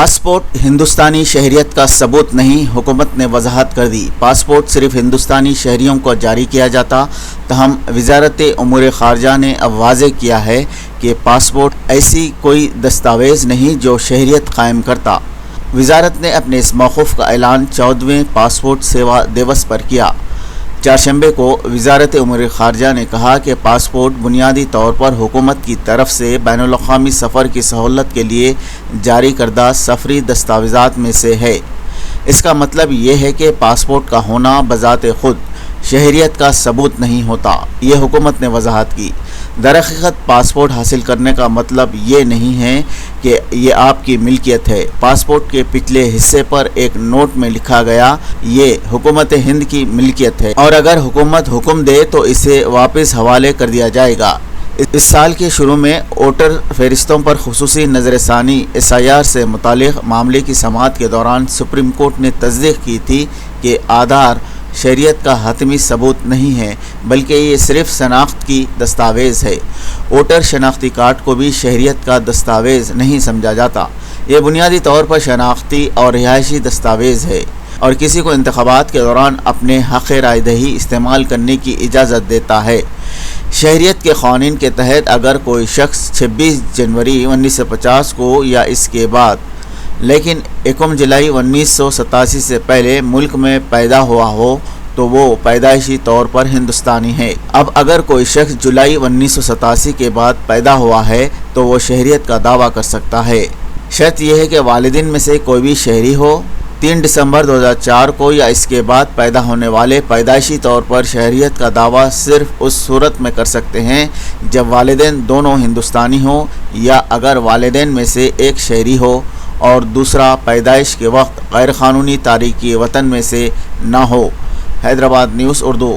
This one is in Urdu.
پاسپورٹ ہندوستانی شہریت کا ثبوت نہیں، حکومت نے وضاحت کر دی۔ پاسپورٹ صرف ہندوستانی شہریوں کو جاری کیا جاتا، تاہم وزارت امور خارجہ نے اب واضح کیا ہے کہ پاسپورٹ ایسی کوئی دستاویز نہیں جو شہریت قائم کرتا۔ وزارت نے اپنے اس موقف کا اعلان 14ویں پاسپورٹ سیوا دیوس پر کیا۔ چہارشنبے کو وزارت امور خارجہ نے کہا کہ پاسپورٹ بنیادی طور پر حکومت کی طرف سے بین الاقوامی سفر کی سہولت کے لیے جاری کردہ سفری دستاویزات میں سے ہے۔ اس کا مطلب یہ ہے کہ پاسپورٹ کا ہونا بذات خود شہریت کا ثبوت نہیں ہوتا، یہ حکومت نے وضاحت کی۔ درحقیقت پاسپورٹ حاصل کرنے کا مطلب یہ نہیں ہے کہ یہ آپ کی ملکیت ہے۔ پاسپورٹ کے پچھلے حصے پر ایک نوٹ میں لکھا گیا، یہ حکومت ہند کی ملکیت ہے اور اگر حکومت حکم دے تو اسے واپس حوالے کر دیا جائے گا۔ اس سال کے شروع میں ووٹر فہرستوں پر خصوصی نظر ثانی SIR سے متعلق معاملے کی سماعت کے دوران سپریم کورٹ نے تصدیق کی تھی کہ آدھار شہریت کا حتمی ثبوت نہیں ہے، بلکہ یہ صرف شناخت کی دستاویز ہے۔ ووٹر شناختی کارڈ کو بھی شہریت کا دستاویز نہیں سمجھا جاتا۔ یہ بنیادی طور پر شناختی اور رہائشی دستاویز ہے اور کسی کو انتخابات کے دوران اپنے حق رائے دہی استعمال کرنے کی اجازت دیتا ہے۔ شہریت کے قوانین کے تحت اگر کوئی شخص 26 جنوری 1950 کو یا اس کے بعد لیکن 1 جولائی 1987 سے پہلے ملک میں پیدا ہوا ہو تو وہ پیدائشی طور پر ہندوستانی ہے۔ اب اگر کوئی شخص جولائی 1987 کے بعد پیدا ہوا ہے تو وہ شہریت کا دعویٰ کر سکتا ہے۔ شرط یہ ہے کہ والدین میں سے کوئی بھی شہری ہو۔ 3 دسمبر 2004 کو یا اس کے بعد پیدا ہونے والے پیدائشی طور پر شہریت کا دعویٰ صرف اس صورت میں کر سکتے ہیں جب والدین دونوں ہندوستانی ہوں یا اگر والدین میں سے ایک شہری ہو اور دوسرا پیدائش کے وقت غیر قانونی تارکین وطن میں سے نہ ہو۔ حیدرآباد نیوز اردو۔